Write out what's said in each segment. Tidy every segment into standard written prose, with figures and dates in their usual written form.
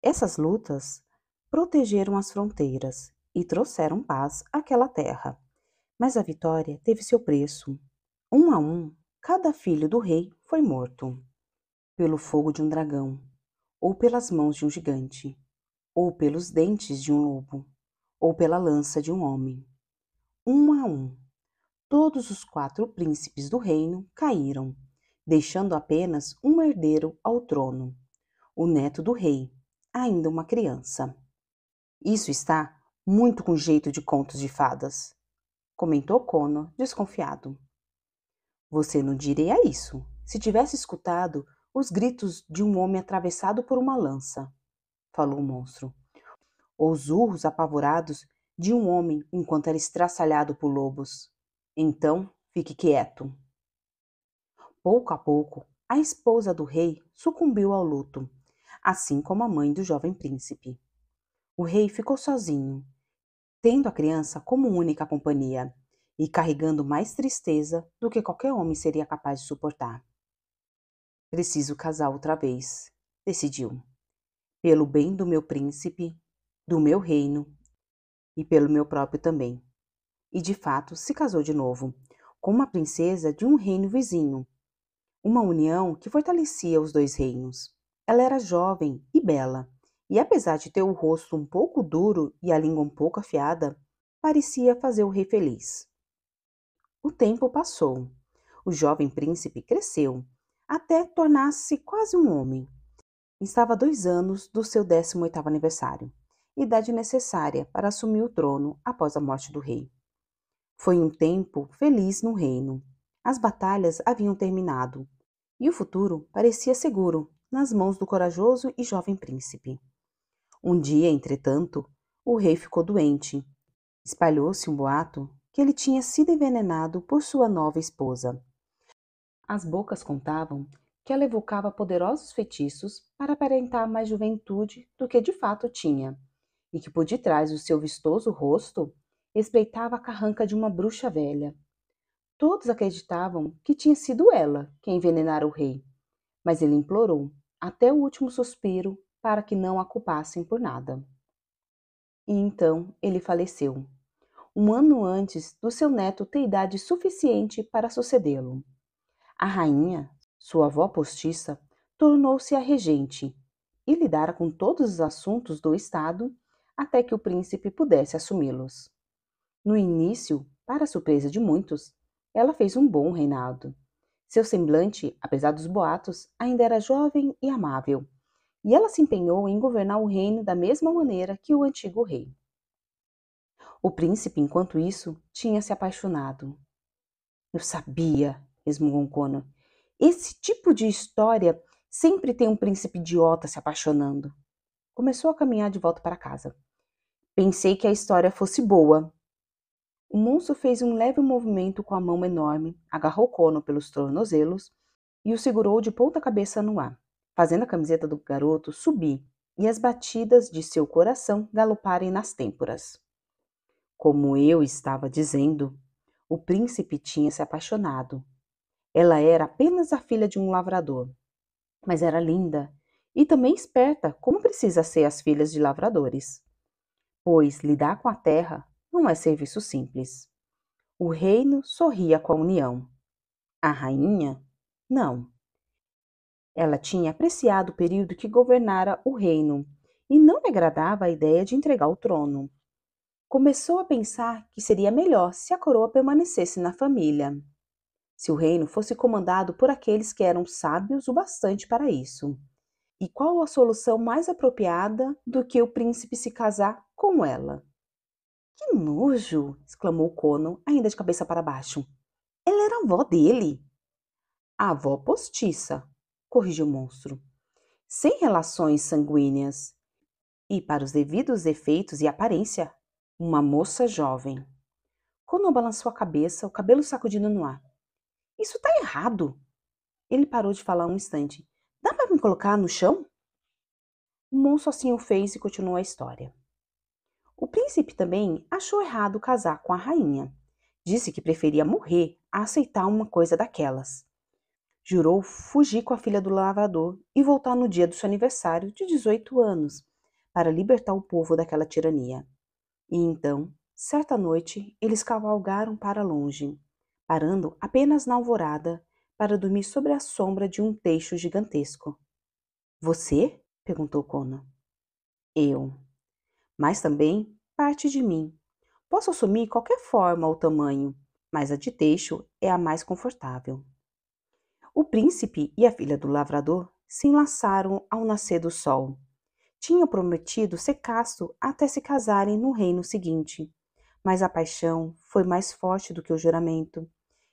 Essas lutas protegeram as fronteiras e trouxeram paz àquela terra. Mas a vitória teve seu preço. Um a um, cada filho do rei foi morto pelo fogo de um dragão, ou pelas mãos de um gigante, ou pelos dentes de um lobo, ou pela lança de um homem. Um a um, todos os 4 príncipes do reino caíram, deixando apenas um herdeiro ao trono, o neto do rei, ainda uma criança. Isso está muito com jeito de contos de fadas, comentou Connor, desconfiado. Você não diria isso se tivesse escutado os gritos de um homem atravessado por uma lança, falou o monstro, ou os urros apavorados de um homem enquanto era estraçalhado por lobos. Então, fique quieto. Pouco a pouco, a esposa do rei sucumbiu ao luto, assim como a mãe do jovem príncipe. O rei ficou sozinho, tendo a criança como única companhia e carregando mais tristeza do que qualquer homem seria capaz de suportar. Preciso casar outra vez, decidiu, pelo bem do meu príncipe, do meu reino e pelo meu próprio também. E de fato se casou de novo, com uma princesa de um reino vizinho, uma união que fortalecia os 2 reinos. Ela era jovem e bela, e apesar de ter o rosto um pouco duro e a língua um pouco afiada, parecia fazer o rei feliz. O tempo passou. O jovem príncipe cresceu, até tornar-se quase um homem. Estava a 2 anos do seu 18º aniversário, idade necessária para assumir o trono após a morte do rei. Foi um tempo feliz no reino. As batalhas haviam terminado, e o futuro parecia seguro nas mãos do corajoso e jovem príncipe. Um dia, entretanto, o rei ficou doente. Espalhou-se um boato que ele tinha sido envenenado por sua nova esposa. As bocas contavam que ela evocava poderosos feitiços para aparentar mais juventude do que de fato tinha, e que por detrás do seu vistoso rosto espreitava a carranca de uma bruxa velha. Todos acreditavam que tinha sido ela quem envenenara o rei, mas ele implorou, até o último suspiro, para que não a culpassem por nada. E então ele faleceu, um ano antes do seu neto ter idade suficiente para sucedê-lo. A rainha, sua avó postiça, tornou-se a regente e lidara com todos os assuntos do estado até que o príncipe pudesse assumi-los. No início, para surpresa de muitos, ela fez um bom reinado. Seu semblante, apesar dos boatos, ainda era jovem e amável, e ela se empenhou em governar o reino da mesma maneira que o antigo rei. O príncipe, enquanto isso, tinha se apaixonado. Eu sabia, resmungou Connor. Esse tipo de história sempre tem um príncipe idiota se apaixonando. Começou a caminhar de volta para casa. Pensei que a história fosse boa. O monstro fez um leve movimento com a mão enorme, agarrou Connor pelos tornozelos e o segurou de ponta cabeça no ar, fazendo a camiseta do garoto subir e as batidas de seu coração galoparem nas têmporas. Como eu estava dizendo, o príncipe tinha se apaixonado. Ela era apenas a filha de um lavrador, mas era linda e também esperta, como precisa ser as filhas de lavradores. Pois lidar com a terra não é serviço simples. O reino sorria com a união. A rainha, não. Ela tinha apreciado o período que governara o reino e não lhe agradava a ideia de entregar o trono. Começou a pensar que seria melhor se a coroa permanecesse na família, se o reino fosse comandado por aqueles que eram sábios o bastante para isso. E qual a solução mais apropriada do que o príncipe se casar com ela? Que nojo! Exclamou Conan, ainda de cabeça para baixo. Ela era a avó dele. A avó postiça, corrigiu o monstro. Sem relações sanguíneas. E, para os devidos efeitos e aparência, uma moça jovem. Conan balançou a cabeça, o cabelo sacudindo no ar. Isso está errado. Ele parou de falar um instante. Dá para me colocar no chão? O monstro assim o fez e continuou a história. O príncipe também achou errado casar com a rainha. Disse que preferia morrer a aceitar uma coisa daquelas. Jurou fugir com a filha do lavrador e voltar no dia do seu aniversário de 18 anos, para libertar o povo daquela tirania. E então, certa noite, eles cavalgaram para longe, parando apenas na alvorada para dormir sobre a sombra de um teixo gigantesco. Você? Perguntou Conan. Eu. Mas também parte de mim. Posso assumir qualquer forma ou tamanho, mas a de teixo é a mais confortável. O príncipe e a filha do lavrador se enlaçaram ao nascer do sol. Tinham prometido ser casto até se casarem no reino seguinte, mas a paixão foi mais forte do que o juramento,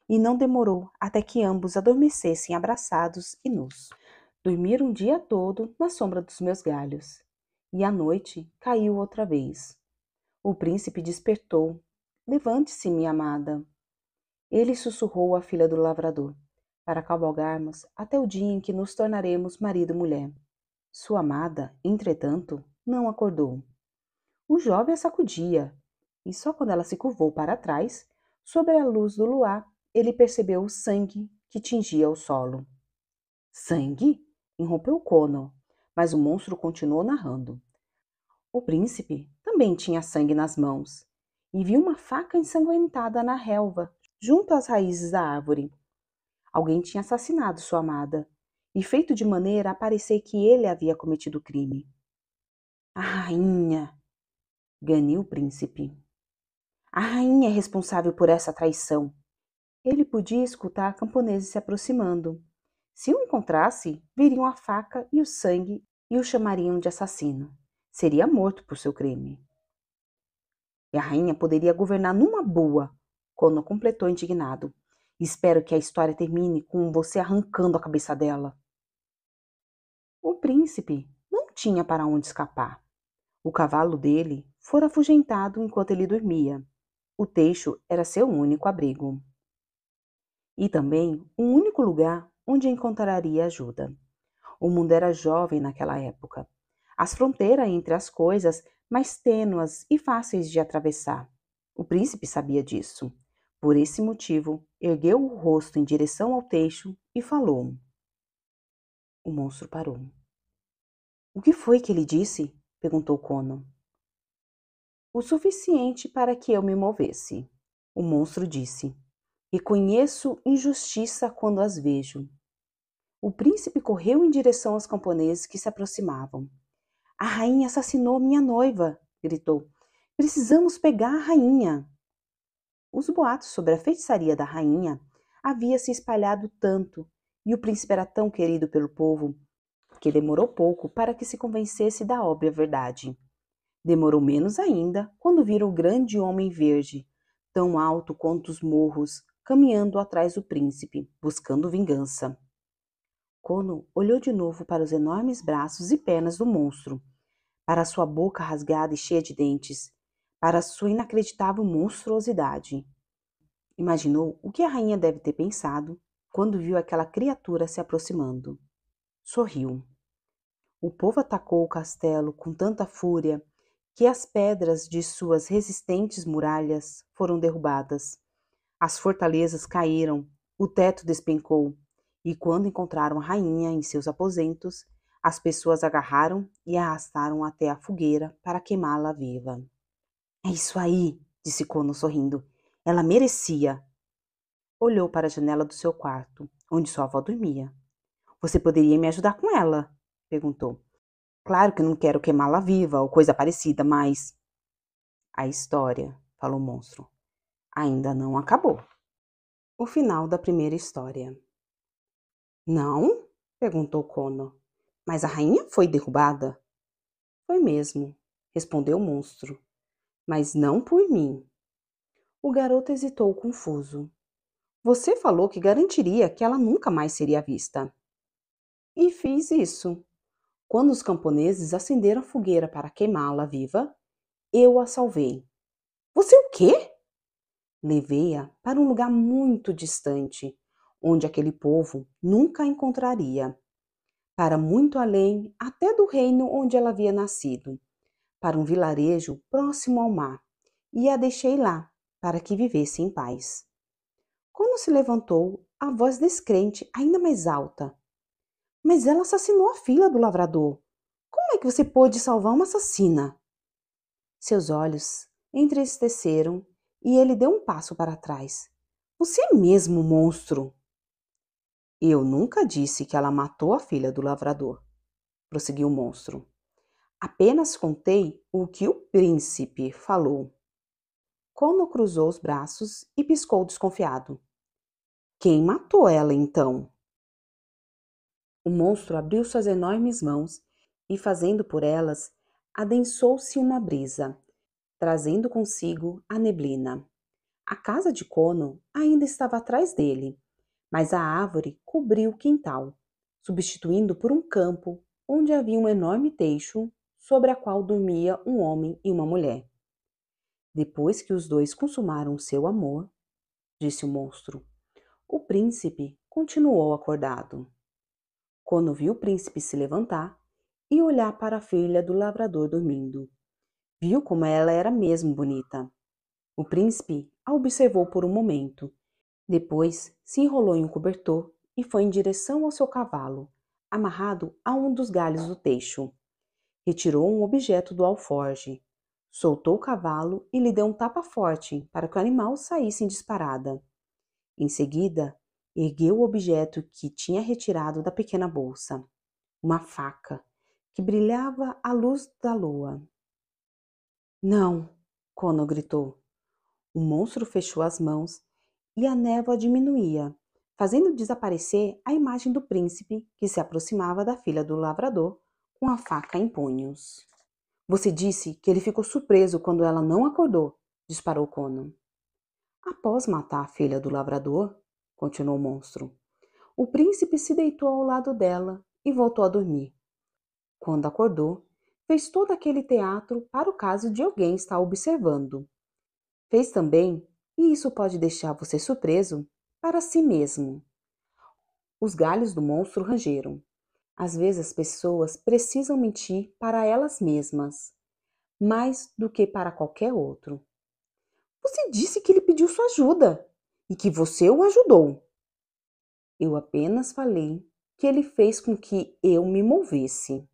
e não demorou até que ambos adormecessem abraçados e nus. Dormiram o dia todo na sombra dos meus galhos, e à noite caiu outra vez. O príncipe despertou. Levante-se, minha amada. Ele sussurrou à filha do lavrador, para cavalgarmos até o dia em que nos tornaremos marido e mulher. Sua amada, entretanto, não acordou. O jovem a sacudia, e só quando ela se curvou para trás, sob a luz do luar, ele percebeu o sangue que tingia o solo. Sangue? Irrompeu Conan, mas o monstro continuou narrando. O príncipe também tinha sangue nas mãos, e viu uma faca ensanguentada na relva, junto às raízes da árvore. Alguém tinha assassinado sua amada, e feito de maneira a parecer que ele havia cometido o crime. A rainha! Ganiu o príncipe. A rainha é responsável por essa traição. Ele podia escutar camponeses se aproximando. Se o encontrasse, viriam a faca e o sangue e o chamariam de assassino. Seria morto por seu crime. E a rainha poderia governar numa boa, Conan completou indignado. Espero que a história termine com você arrancando a cabeça dela. O príncipe não tinha para onde escapar. O cavalo dele fora afugentado enquanto ele dormia. O teixo era seu único abrigo. E também o único lugar onde encontraria ajuda. O mundo era jovem naquela época. As fronteiras entre as coisas mais tênues e fáceis de atravessar. O príncipe sabia disso. Por esse motivo, ergueu o rosto em direção ao teixo e falou. O monstro parou. O que foi que ele disse? Perguntou Conan. O suficiente para que eu me movesse. O monstro disse. Reconheço injustiça quando as vejo. O príncipe correu em direção aos camponeses que se aproximavam. A rainha assassinou minha noiva, gritou. Precisamos pegar a rainha. Os boatos sobre a feitiçaria da rainha haviam se espalhado tanto, e o príncipe era tão querido pelo povo, que demorou pouco para que se convencesse da óbvia verdade. Demorou menos ainda quando viram o grande homem verde, tão alto quanto os morros, caminhando atrás do príncipe, buscando vingança. Conan olhou de novo para os enormes braços e pernas do monstro, para sua boca rasgada e cheia de dentes, para sua inacreditável monstruosidade. Imaginou o que a rainha deve ter pensado quando viu aquela criatura se aproximando. Sorriu. O povo atacou o castelo com tanta fúria que as pedras de suas resistentes muralhas foram derrubadas. As fortalezas caíram, o teto despencou, e quando encontraram a rainha em seus aposentos, as pessoas agarraram e a arrastaram até a fogueira para queimá-la viva. É isso aí, disse Conan sorrindo. Ela merecia. Olhou para a janela do seu quarto, onde sua avó dormia. Você poderia me ajudar com ela? Perguntou. Claro que não quero queimá-la viva ou coisa parecida, mas... A história, falou o monstro, ainda não acabou. O final da primeira história. Não? Perguntou Conan. Mas a rainha foi derrubada? Foi mesmo, respondeu o monstro. Mas não por mim. O garoto hesitou confuso. Você falou que garantiria que ela nunca mais seria vista. E fiz isso. Quando os camponeses acenderam a fogueira para queimá-la viva, eu a salvei. Você o quê? Levei-a para um lugar muito distante, onde aquele povo nunca a encontraria. Para muito além, até do reino onde ela havia nascido, para um vilarejo próximo ao mar, e a deixei lá, para que vivesse em paz. Quando se levantou, a voz descrente, ainda mais alta. Mas ela assassinou a filha do lavrador. Como é que você pôde salvar uma assassina? Seus olhos entristeceram e ele deu um passo para trás. Você é mesmo um monstro! Eu nunca disse que ela matou a filha do lavrador, prosseguiu o monstro. Apenas contei o que o príncipe falou. Cono cruzou os braços e piscou desconfiado. Quem matou ela então? O monstro abriu suas enormes mãos e, fazendo por elas, adensou-se uma brisa, trazendo consigo a neblina. A casa de Cono ainda estava atrás dele, mas a árvore cobriu o quintal, substituindo por um campo onde havia um enorme teixo sobre a qual dormia um homem e uma mulher. Depois que os dois consumaram seu amor, disse o monstro, o príncipe continuou acordado. Quando viu o príncipe se levantar e olhar para a filha do lavrador dormindo, viu como ela era mesmo bonita. O príncipe a observou por um momento, depois se enrolou em um cobertor e foi em direção ao seu cavalo, amarrado a um dos galhos do teixo. Retirou um objeto do alforge, soltou o cavalo e lhe deu um tapa forte para que o animal saísse em disparada. Em seguida, ergueu o objeto que tinha retirado da pequena bolsa, uma faca, que brilhava à luz da lua. Não! Cono gritou. O monstro fechou as mãos e a névoa diminuía, fazendo desaparecer a imagem do príncipe que se aproximava da filha do lavrador com a faca em punhos. Você disse que ele ficou surpreso quando ela não acordou, disparou Cono. Após matar a filha do lavrador, continuou o monstro, o príncipe se deitou ao lado dela e voltou a dormir. Quando acordou, fez todo aquele teatro para o caso de alguém estar observando. Fez também, e isso pode deixar você surpreso, para si mesmo. Os galhos do monstro rangeram. Às vezes as pessoas precisam mentir para elas mesmas, mais do que para qualquer outro. Você disse que ele pediu sua ajuda e que você o ajudou. Eu apenas falei que ele fez com que eu me movesse.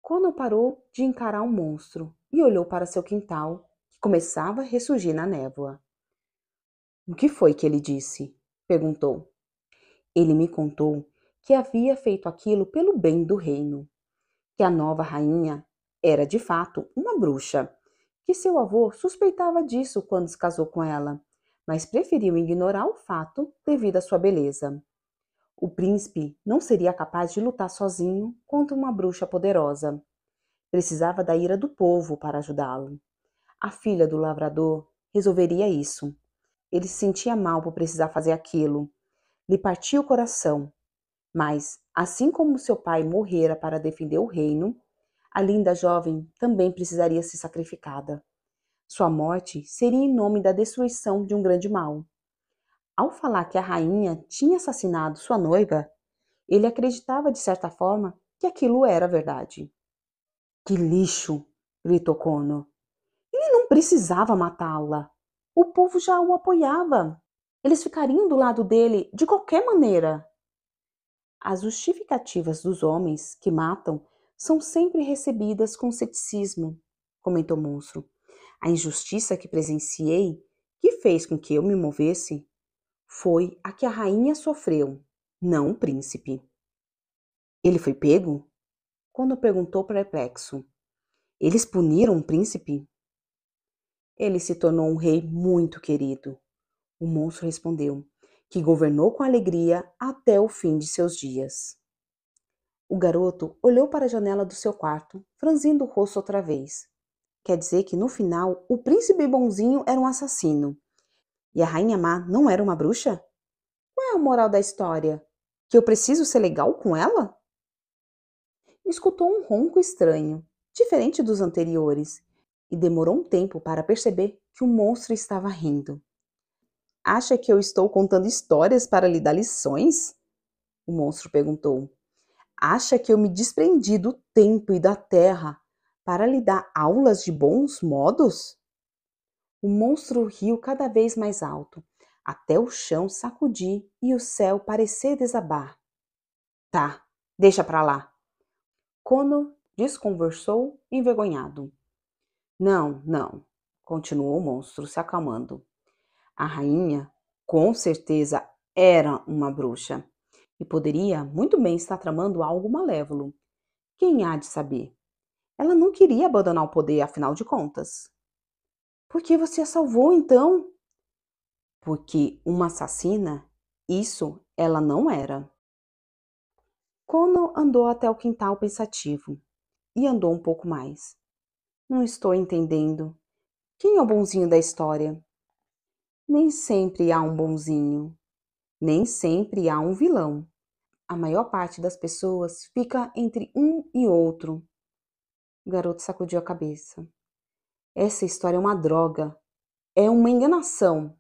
Cono parou de encarar o monstro e olhou para seu quintal, que começava a ressurgir na névoa. O que foi que ele disse? Perguntou. Ele me contou que havia feito aquilo pelo bem do reino, que a nova rainha era de fato uma bruxa, que seu avô suspeitava disso quando se casou com ela, mas preferiu ignorar o fato devido à sua beleza. O príncipe não seria capaz de lutar sozinho contra uma bruxa poderosa. Precisava da ira do povo para ajudá-lo. A filha do lavrador resolveria isso. Ele se sentia mal por precisar fazer aquilo. Lhe partia o coração. Mas, assim como seu pai morrera para defender o reino, a linda jovem também precisaria ser sacrificada. Sua morte seria em nome da destruição de um grande mal. Ao falar que a rainha tinha assassinado sua noiva, ele acreditava de certa forma que aquilo era verdade. Que lixo! Gritou Cono. Ele não precisava matá-la. O povo já o apoiava. Eles ficariam do lado dele de qualquer maneira. As justificativas dos homens que matam são sempre recebidas com ceticismo, comentou o monstro. A injustiça que presenciei, que fez com que eu me movesse, foi a que a rainha sofreu, não o príncipe. Ele foi pego? Quando perguntou perplexo. Eles puniram o príncipe? Ele se tornou um rei muito querido. O monstro respondeu, que governou com alegria até o fim de seus dias. O garoto olhou para a janela do seu quarto, franzindo o rosto outra vez. Quer dizer que no final o príncipe bonzinho era um assassino e a rainha má não era uma bruxa? Qual é a moral da história? Que eu preciso ser legal com ela? Escutou um ronco estranho, diferente dos anteriores, e demorou um tempo para perceber que o monstro estava rindo. Acha que eu estou contando histórias para lhe dar lições? O monstro perguntou. Acha que eu me desprendi do tempo e da terra para lhe dar aulas de bons modos? O monstro riu cada vez mais alto, até o chão sacudir e o céu parecer desabar. Tá, deixa pra lá. Cono desconversou, envergonhado. Não, não, continuou o monstro, se acalmando. A rainha, com certeza, era uma bruxa e poderia muito bem estar tramando algo malévolo. Quem há de saber? Ela não queria abandonar o poder, afinal de contas. Por que você a salvou, então? Porque uma assassina, isso ela não era. Conan andou até o quintal pensativo e andou um pouco mais. Não estou entendendo. Quem é o bonzinho da história? Nem sempre há um bonzinho, nem sempre há um vilão. A maior parte das pessoas fica entre um e outro. O garoto sacudiu a cabeça. Essa história é uma droga, é uma enganação.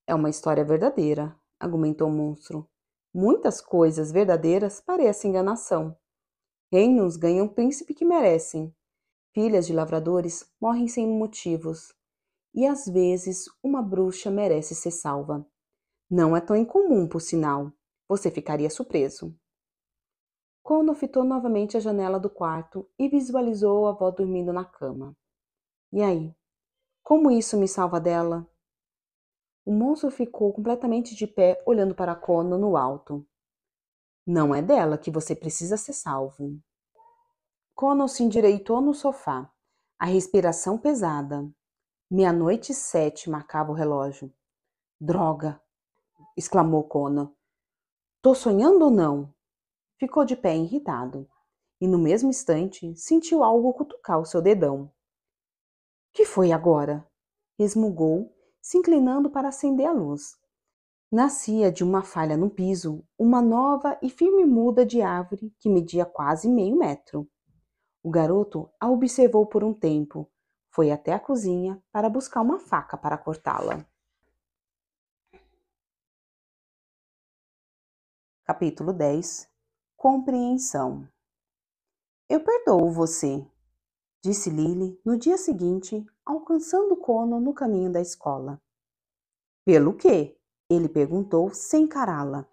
É uma história verdadeira, argumentou o monstro. Muitas coisas verdadeiras parecem enganação. Reinos ganham o príncipe que merecem. Filhas de lavradores morrem sem motivos. E às vezes uma bruxa merece ser salva. Não é tão incomum, por sinal. Você ficaria surpreso. Conan fitou novamente a janela do quarto e visualizou a avó dormindo na cama. E aí? Como isso me salva dela? O monstro ficou completamente de pé, olhando para Conan no alto. Não é dela que você precisa ser salvo. Conan se endireitou no sofá, a respiração pesada. 00:07 marcava o relógio. Droga! Exclamou Conan. Tô sonhando ou não? Ficou de pé irritado, e no mesmo instante sentiu algo cutucar o seu dedão. Que foi agora? Resmungou, se inclinando para acender a luz. Nascia de uma falha no piso uma nova e firme muda de árvore que media quase meio metro. O garoto a observou por um tempo. Foi até a cozinha para buscar uma faca para cortá-la. Capítulo 10. Compreensão. Eu perdoo você, disse Lily no dia seguinte, alcançando Conan no caminho da escola. Pelo quê? Ele perguntou sem encará-la.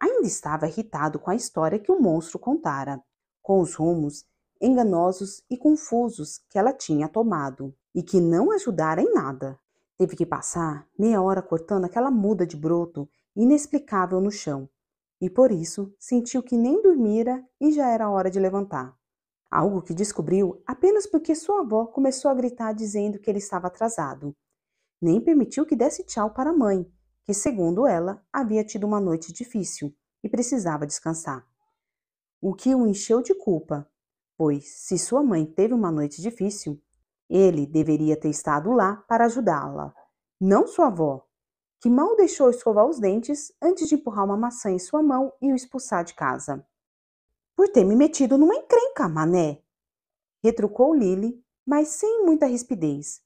Ainda estava irritado com a história que o monstro contara, com os rumos enganosos e confusos que ela tinha tomado, e que não ajudara em nada. Teve que passar meia hora cortando aquela muda de broto inexplicável no chão, e por isso sentiu que nem dormira e já era hora de levantar. Algo que descobriu apenas porque sua avó começou a gritar dizendo que ele estava atrasado. Nem permitiu que desse tchau para a mãe, que, segundo ela, havia tido uma noite difícil e precisava descansar. O que o encheu de culpa, pois, se sua mãe teve uma noite difícil, ele deveria ter estado lá para ajudá-la, não sua avó, que mal deixou escovar os dentes antes de empurrar uma maçã em sua mão e o expulsar de casa. Por ter me metido numa encrenca, mané, retrucou Lily, mas sem muita rispidez.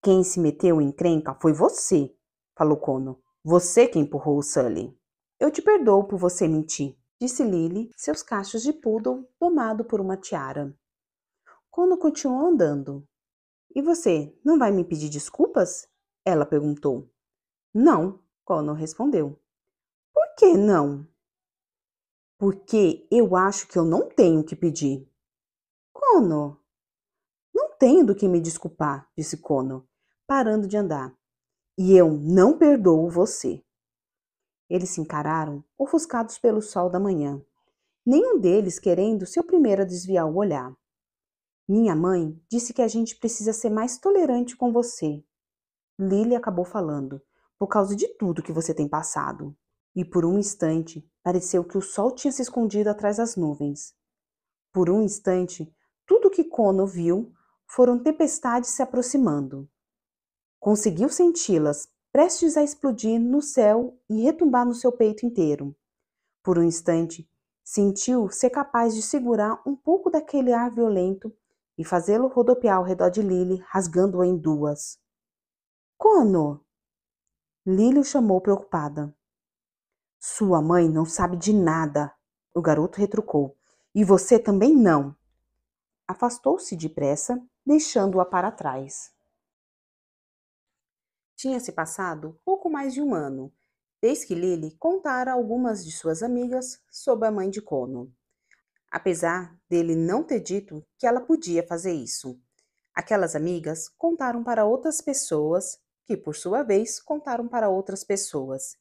Quem se meteu em encrenca foi você, falou Conan. Você que empurrou o Sully. Eu te perdoo por você mentir, disse Lily, seus cachos de poodle tomado por uma tiara. Conan continuou andando. E você, não vai me pedir desculpas? Ela perguntou. Não, Conan respondeu. Por que não? Porque eu acho que eu não tenho que pedir. Conan, não tenho do que me desculpar, disse Conan, parando de andar. E eu não perdoo você. Eles se encararam, ofuscados pelo sol da manhã, nenhum deles querendo ser o primeiro a desviar o olhar. Minha mãe disse que a gente precisa ser mais tolerante com você. Lily acabou falando, por causa de tudo que você tem passado. E por um instante, pareceu que o sol tinha se escondido atrás das nuvens. Por um instante, tudo que Conan viu foram tempestades se aproximando. Conseguiu senti-las, prestes a explodir no céu e retumbar no seu peito inteiro. Por um instante, sentiu ser capaz de segurar um pouco daquele ar violento e fazê-lo rodopiar ao redor de Lily, rasgando-a em duas. Conan! Lily o chamou preocupada. Sua mãe não sabe de nada, o garoto retrucou. E você também não. Afastou-se depressa, deixando-a para trás. Tinha-se passado pouco mais de um ano, desde que Lily contara a algumas de suas amigas sobre a mãe de Conan. apesar dele não ter dito que ela podia fazer isso. Aquelas amigas contaram para outras pessoas, que por sua vez contaram para outras pessoas.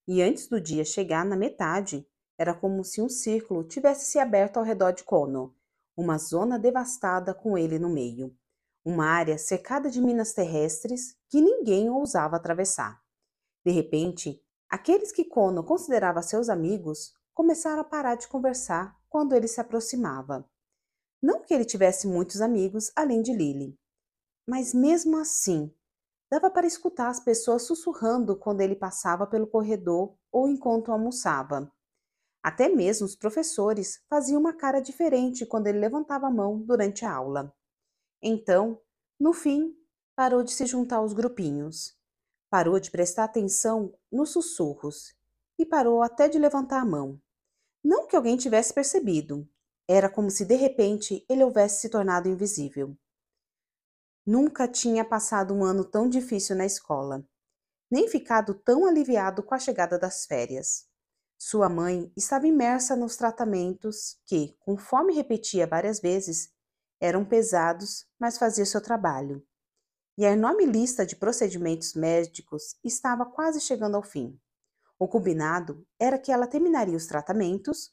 E antes do dia chegar na metade, era como se um círculo tivesse se aberto ao redor de Connor, uma zona devastada com ele no meio. Uma área cercada de minas terrestres que ninguém ousava atravessar. De repente, aqueles que Connor considerava seus amigos começaram a parar de conversar quando ele se aproximava. Não que ele tivesse muitos amigos além de Lily, mas mesmo assim, dava para escutar as pessoas sussurrando quando ele passava pelo corredor ou enquanto almoçava. Até mesmo os professores faziam uma cara diferente quando ele levantava a mão durante a aula. Então, no fim, parou de se juntar aos grupinhos. Parou de prestar atenção nos sussurros e parou até de levantar a mão. Não que alguém tivesse percebido. Era como se de repente ele houvesse se tornado invisível. Nunca tinha passado um ano tão difícil na escola, nem ficado tão aliviado com a chegada das férias. Sua mãe estava imersa nos tratamentos que, conforme repetia várias vezes, eram pesados, mas fazia seu trabalho. E a enorme lista de procedimentos médicos estava quase chegando ao fim. O combinado era que ela terminaria os tratamentos,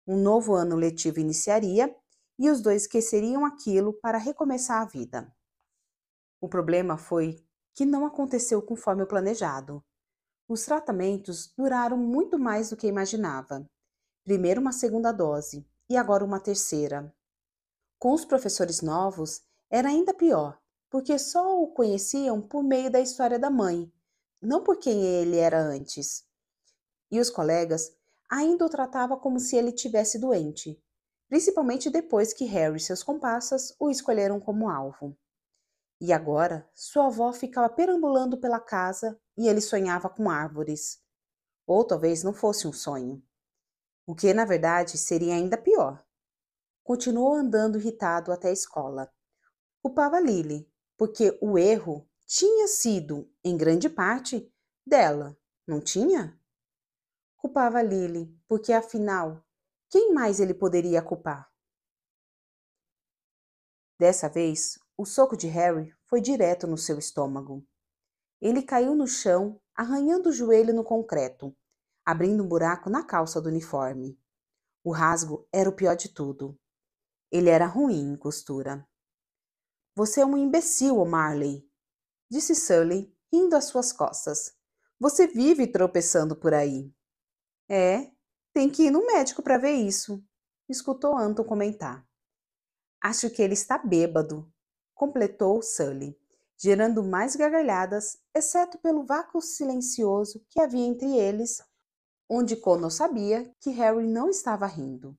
um novo ano letivo iniciaria e os dois esqueceriam aquilo para recomeçar a vida. O problema foi que não aconteceu conforme o planejado. Os tratamentos duraram muito mais do que imaginava. Primeiro uma segunda dose e agora uma terceira. Com os professores novos, era ainda pior, porque só o conheciam por meio da história da mãe, não por quem ele era antes. E os colegas ainda o tratavam como se ele tivesse doente, principalmente depois que Harry e seus comparsas o escolheram como alvo. E agora, sua avó ficava perambulando pela casa e ele sonhava com árvores. Ou talvez não fosse um sonho. O que, na verdade, seria ainda pior. Continuou andando irritado até a escola. Culpava Lily, porque o erro tinha sido, em grande parte, dela, não tinha? Culpava Lily, porque afinal, quem mais ele poderia culpar? Dessa vez, o soco de Harry foi direto no seu estômago. Ele caiu no chão, arranhando o joelho no concreto, abrindo um buraco na calça do uniforme. O rasgo era o pior de tudo. Ele era ruim em costura. Você é um imbecil, O'Marley, disse Sully, rindo às suas costas. Você vive tropeçando por aí. É, tem que ir no médico para ver isso, escutou Anton comentar. Acho que ele está bêbado, completou Sully, gerando mais gargalhadas, exceto pelo vácuo silencioso que havia entre eles, onde Connor sabia que Harry não estava rindo.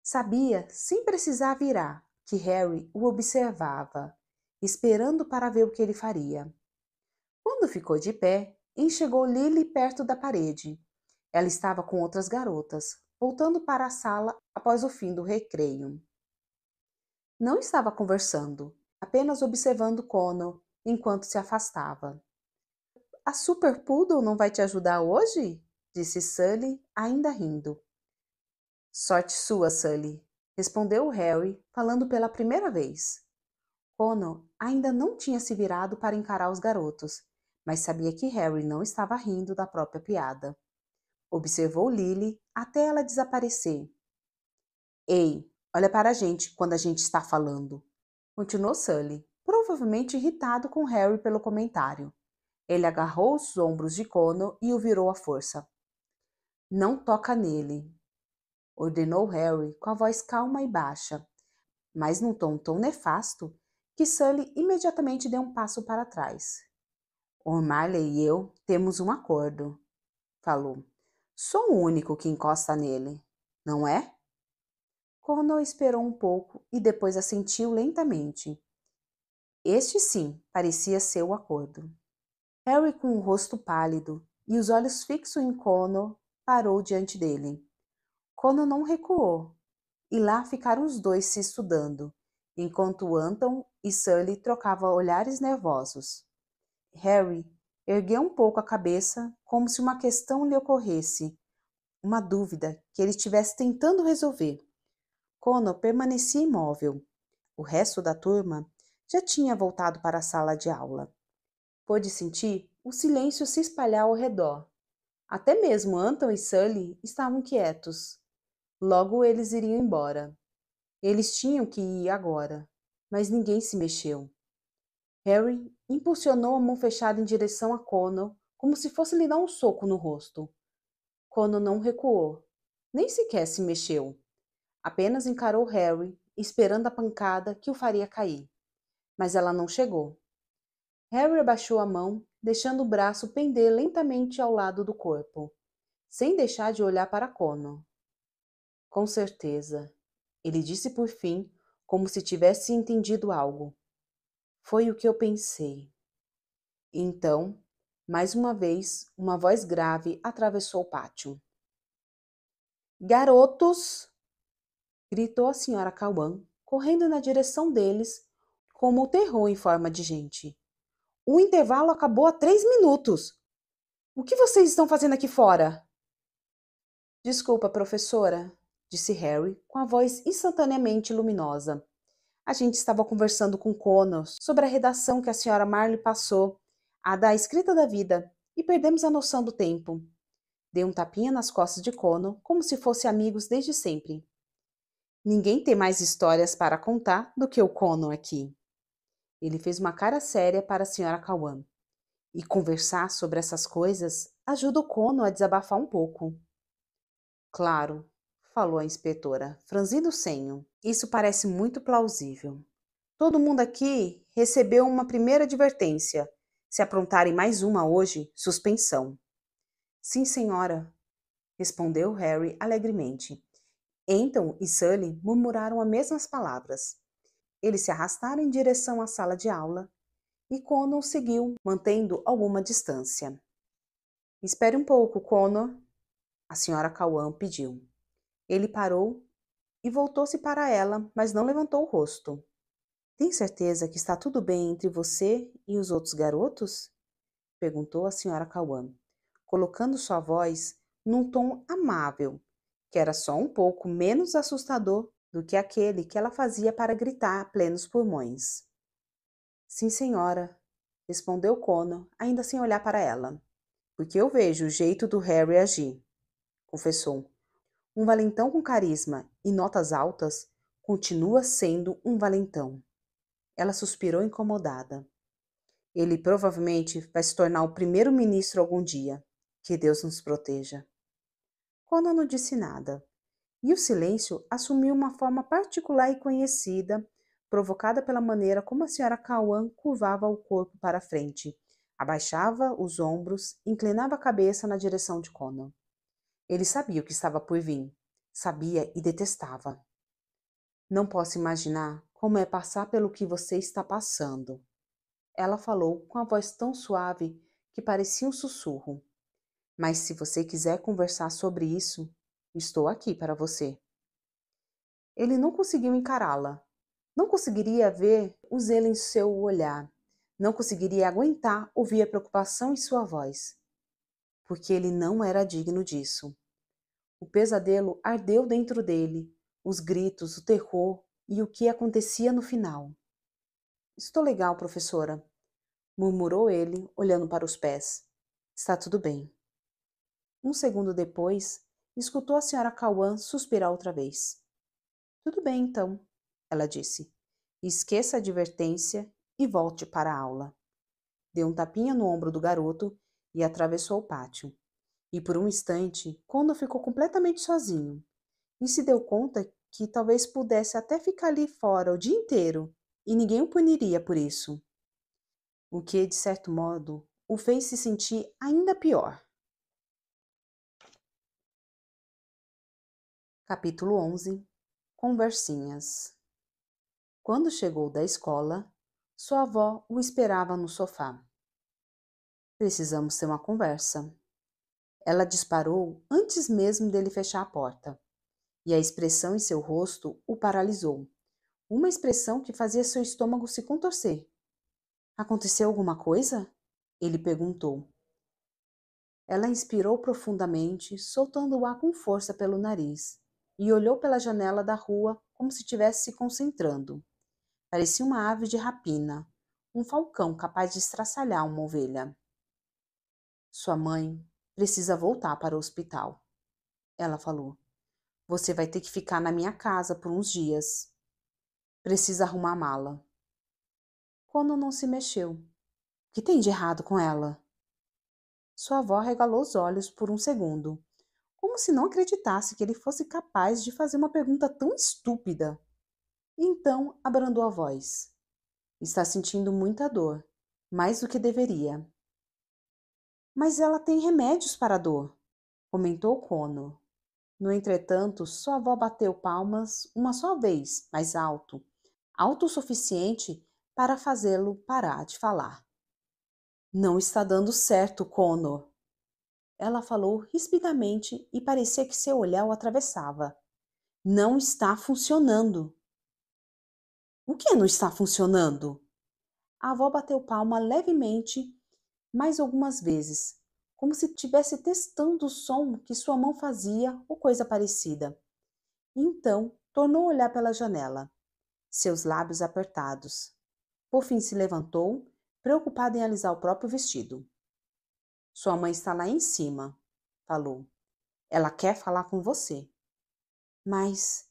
Sabia, sem precisar virar, que Harry o observava, esperando para ver o que ele faria. Quando ficou de pé, enxergou Lily perto da parede. Ela estava com outras garotas, voltando para a sala após o fim do recreio. Não estava conversando, apenas observando Connor enquanto se afastava. A Super Poodle não vai te ajudar hoje? Disse Sully, ainda rindo. Sorte sua, Sully, respondeu Harry, falando pela primeira vez. Connor ainda não tinha se virado para encarar os garotos, mas sabia que Harry não estava rindo da própria piada. Observou Lily até ela desaparecer. Ei, olha para a gente quando a gente está falando, continuou Sully, provavelmente irritado com Harry pelo comentário. Ele agarrou os ombros de Connor e o virou à força. Não toca nele, ordenou Harry com a voz calma e baixa, mas num tom tão nefasto que Sully imediatamente deu um passo para trás. O'Marley e eu temos um acordo, falou. Sou o único que encosta nele, não é? Connor esperou um pouco e depois assentiu lentamente. Este sim parecia ser o acordo. Harry, com o rosto pálido e os olhos fixos em Connor, parou diante dele. Connor não recuou, e lá ficaram os dois se estudando, enquanto Anton e Sully trocavam olhares nervosos. Harry ergueu um pouco a cabeça, como se uma questão lhe ocorresse, uma dúvida que ele estivesse tentando resolver. Connor permanecia imóvel. O resto da turma já tinha voltado para a sala de aula. Pôde sentir o silêncio se espalhar ao redor. Até mesmo Anton e Sully estavam quietos. Logo eles iriam embora. Eles tinham que ir agora, mas ninguém se mexeu. Harry impulsionou a mão fechada em direção a Connor, como se fosse lhe dar um soco no rosto. Connor não recuou, nem sequer se mexeu. Apenas encarou Harry, esperando a pancada que o faria cair. Mas ela não chegou. Harry abaixou a mão, deixando o braço pender lentamente ao lado do corpo, sem deixar de olhar para Connor. Com certeza, ele disse por fim, como se tivesse entendido algo. Foi o que eu pensei. Então, mais uma vez, uma voz grave atravessou o pátio. Garotos! Gritou a senhora Cauã, correndo na direção deles, como o terror em forma de gente. O intervalo acabou há 3 minutos. O que vocês estão fazendo aqui fora? Desculpa, professora, disse Harry, com a voz instantaneamente luminosa. A gente estava conversando com Connor sobre a redação que a senhora Marley passou, a da escrita da vida, e perdemos a noção do tempo. Dei um tapinha nas costas de Connor, como se fossem amigos desde sempre. Ninguém tem mais histórias para contar do que o Connor aqui. Ele fez uma cara séria para a senhora Cauã. E conversar sobre essas coisas ajuda o Connor a desabafar um pouco. Claro, falou a inspetora, franzindo o senho. Isso parece muito plausível. Todo mundo aqui recebeu uma primeira advertência. Se aprontarem mais uma hoje, suspensão. Sim, senhora, respondeu Harry alegremente. Anton e Sully murmuraram as mesmas palavras. Eles se arrastaram em direção à sala de aula e Connor seguiu, mantendo alguma distância. Espere um pouco, Connor, a senhora Cauã pediu. Ele parou e voltou-se para ela, mas não levantou o rosto. Tem certeza que está tudo bem entre você e os outros garotos? Perguntou a senhora Cauã, colocando sua voz num tom amável, que era só um pouco menos assustador do que aquele que ela fazia para gritar a plenos pulmões. Sim, senhora, respondeu Connor, ainda sem olhar para ela. Porque eu vejo o jeito do Harry agir, confessou. Um valentão com carisma e notas altas continua sendo um valentão. Ela suspirou incomodada. Ele provavelmente vai se tornar o primeiro-ministro algum dia. Que Deus nos proteja. Connor não disse nada, e o silêncio assumiu uma forma particular e conhecida, provocada pela maneira como a senhora Cauã curvava o corpo para a frente, abaixava os ombros, inclinava a cabeça na direção de Connor. Ele sabia o que estava por vir, sabia e detestava. Não posso imaginar como é passar pelo que você está passando. Ela falou com a voz tão suave que parecia um sussurro. Mas se você quiser conversar sobre isso, estou aqui para você. Ele não conseguiu encará-la. Não conseguiria ver o zelo em seu olhar. Não conseguiria aguentar ouvir a preocupação em sua voz. Porque ele não era digno disso. O pesadelo ardeu dentro dele, os gritos, o terror e o que acontecia no final. Estou legal, professora, murmurou ele, olhando para os pés. Está tudo bem. Um segundo depois, escutou a senhora Cauã suspirar outra vez. Tudo bem, então, ela disse. Esqueça a advertência e volte para a aula. Deu um tapinha no ombro do garoto e atravessou o pátio. E por um instante, Condor ficou completamente sozinho e se deu conta que talvez pudesse até ficar ali fora o dia inteiro e ninguém o puniria por isso. O que, de certo modo, o fez se sentir ainda pior. Capítulo 11. Conversinhas. Quando chegou da escola, sua avó o esperava no sofá. Precisamos ter uma conversa. Ela disparou antes mesmo dele fechar a porta, e a expressão em seu rosto o paralisou. Uma expressão que fazia seu estômago se contorcer. Aconteceu alguma coisa? Ele perguntou. Ela inspirou profundamente, soltando o ar com força pelo nariz, e olhou pela janela da rua como se estivesse se concentrando. Parecia uma ave de rapina, um falcão capaz de estraçalhar uma ovelha. Sua mãe precisa voltar para o hospital, ela falou. Você vai ter que ficar na minha casa por uns dias. Precisa arrumar a mala. Kono não se mexeu. O que tem de errado com ela? Sua avó regalou os olhos por um segundo, como se não acreditasse que ele fosse capaz de fazer uma pergunta tão estúpida. Então abrandou a voz. Está sentindo muita dor, mais do que deveria. Mas ela tem remédios para a dor, comentou Kono. No entretanto, sua avó bateu palmas uma só vez, mais alto, alto o suficiente para fazê-lo parar de falar. Não está dando certo, Kono. Ela falou rispidamente e parecia que seu olhar o atravessava. Não está funcionando. O que não está funcionando? A avó bateu palma levemente mais algumas vezes, como se estivesse testando o som que sua mão fazia ou coisa parecida. Então, tornou a olhar pela janela, seus lábios apertados. Por fim se levantou, preocupada em alisar o próprio vestido. Sua mãe está lá em cima, falou. Ela quer falar com você. Mas...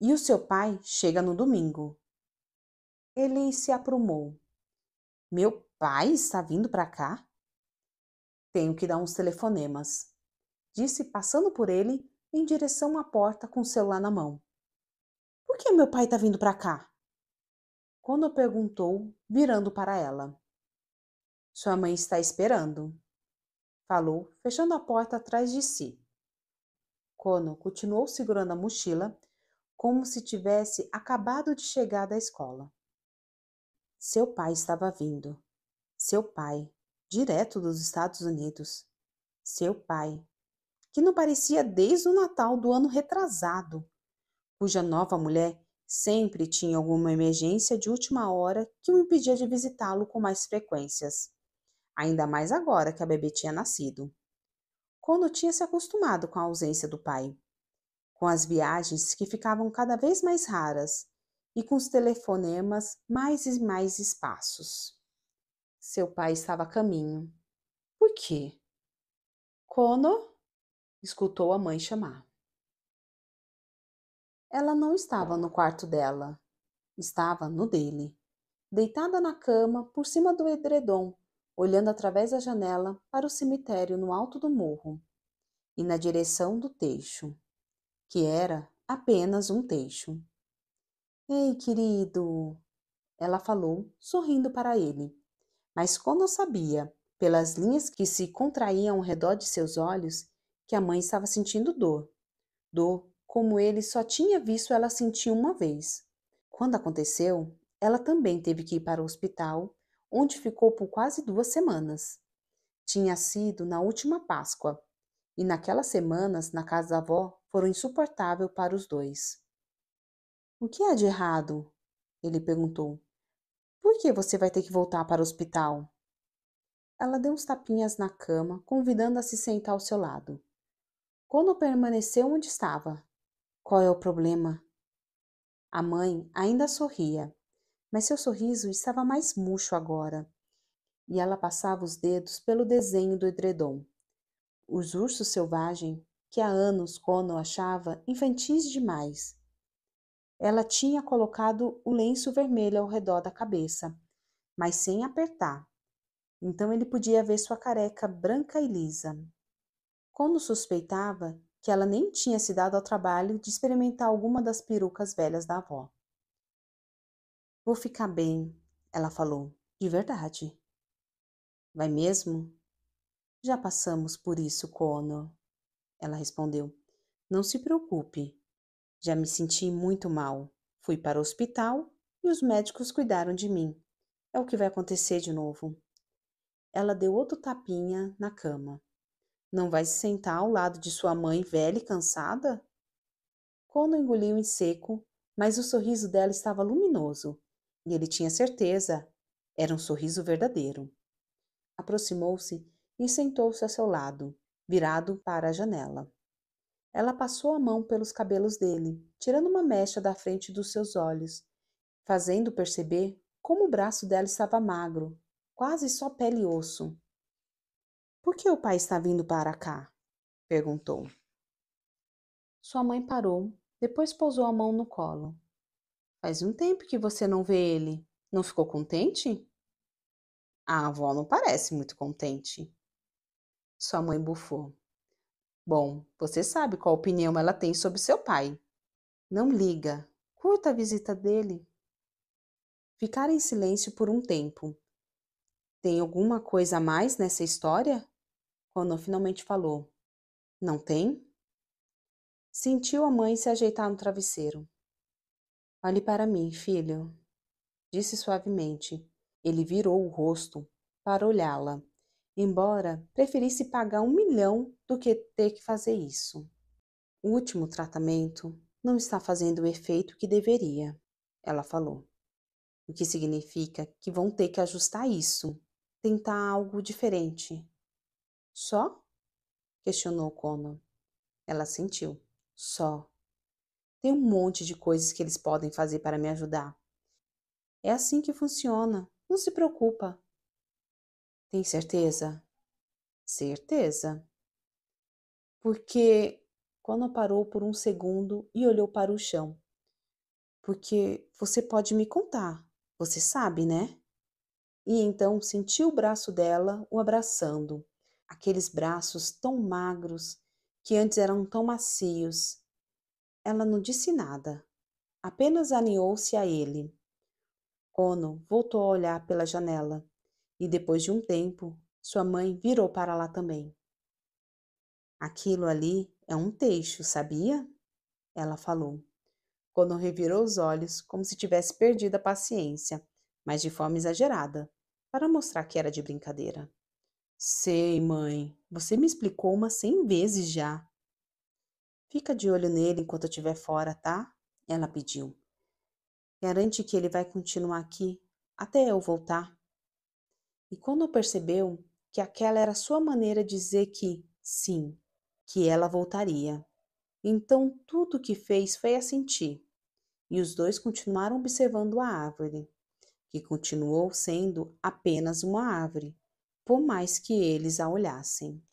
E o seu pai chega no domingo. Ele se aprumou. Meu pai está vindo para cá? Tenho que dar uns telefonemas, disse passando por ele em direção à porta com o celular na mão. Por que meu pai está vindo para cá? Quando perguntou, virando para ela. Sua mãe está esperando, falou, fechando a porta atrás de si. Kono continuou segurando a mochila, como se tivesse acabado de chegar da escola. Seu pai estava vindo. Seu pai, direto dos Estados Unidos. Seu pai, que não parecia desde o Natal do ano retrasado, cuja nova mulher sempre tinha alguma emergência de última hora que o impedia de visitá-lo com mais frequências. Ainda mais agora que a bebê tinha nascido. Kono tinha se acostumado com a ausência do pai, com as viagens que ficavam cada vez mais raras e com os telefonemas mais e mais escassos. Seu pai estava a caminho. Por quê? Kono? Escutou a mãe chamar. Ela não estava no quarto dela. Estava no dele, deitada na cama, por cima do edredom, olhando através da janela para o cemitério no alto do morro e na direção do teixo, que era apenas um teixo. Ei, querido, ela falou, sorrindo para ele. Mas quando sabia, pelas linhas que se contraíam ao redor de seus olhos, que a mãe estava sentindo dor. Dor como ele só tinha visto ela sentir uma vez. Quando aconteceu, ela também teve que ir para o hospital, onde ficou por quase 2 semanas. Tinha sido na última Páscoa, e naquelas semanas na casa da avó foram insuportáveis para os dois. O que há de errado? Ele perguntou. Por que você vai ter que voltar para o hospital? Ela deu uns tapinhas na cama, convidando a se sentar ao seu lado. Quando permaneceu onde estava. Qual é o problema? A mãe ainda sorria, mas seu sorriso estava mais murcho agora, e ela passava os dedos pelo desenho do edredom. Os ursos selvagens, que há anos Kono achava infantis demais. Ela tinha colocado o lenço vermelho ao redor da cabeça, mas sem apertar. Então ele podia ver sua careca branca e lisa. Kono suspeitava que ela nem tinha se dado ao trabalho de experimentar alguma das perucas velhas da avó. Vou ficar bem, ela falou, de verdade. Vai mesmo? Já passamos por isso, Kono, ela respondeu. Não se preocupe. Já me senti muito mal. Fui para o hospital e os médicos cuidaram de mim. É o que vai acontecer de novo. Ela deu outro tapinha na cama. Não vai se sentar ao lado de sua mãe velha e cansada? Kono engoliu em seco, mas o sorriso dela estava luminoso, e ele tinha certeza. Era um sorriso verdadeiro. Aproximou-se e sentou-se a seu lado, virado para a janela. Ela passou a mão pelos cabelos dele, tirando uma mecha da frente dos seus olhos, fazendo perceber como o braço dela estava magro, quase só pele e osso. Por que o pai está vindo para cá? Perguntou. Sua mãe parou, depois pousou a mão no colo. Faz um tempo que você não vê ele. Não ficou contente? A avó não parece muito contente. Sua mãe bufou. Bom, você sabe qual opinião ela tem sobre seu pai. Não liga. Curta a visita dele. Ficaram em silêncio por um tempo. Tem alguma coisa a mais nessa história? Quando finalmente falou. Não tem? Sentiu a mãe se ajeitar no travesseiro. Olhe para mim, filho, disse suavemente. Ele virou o rosto para olhá-la, embora preferisse pagar 1 milhão do que ter que fazer isso. O último tratamento não está fazendo o efeito que deveria, ela falou. O que significa que vão ter que ajustar isso, tentar algo diferente. Só? Questionou Connor. Ela sentiu. Só. Tem um monte de coisas que eles podem fazer para me ajudar. É assim que funciona. Não se preocupa. Tem certeza? Certeza. Porque Connor parou por um segundo e olhou para o chão. Porque você pode me contar. Você sabe, né? E então sentiu o braço dela o abraçando. Aqueles braços tão magros que antes eram tão macios. Ela não disse nada, apenas aninhou-se a ele. Ono voltou a olhar pela janela e, depois de um tempo, sua mãe virou para lá também. Aquilo ali é um teixo, sabia? Ela falou. Ono revirou os olhos como se tivesse perdido a paciência, mas de forma exagerada, para mostrar que era de brincadeira. Sei, mãe, você me explicou umas 100 vezes já. Fica de olho nele enquanto eu estiver fora, tá? Ela pediu. Garante que ele vai continuar aqui até eu voltar. E quando percebeu que aquela era sua maneira de dizer que sim, que ela voltaria. Então tudo o que fez foi assentir. E os dois continuaram observando a árvore, que continuou sendo apenas uma árvore, por mais que eles a olhassem.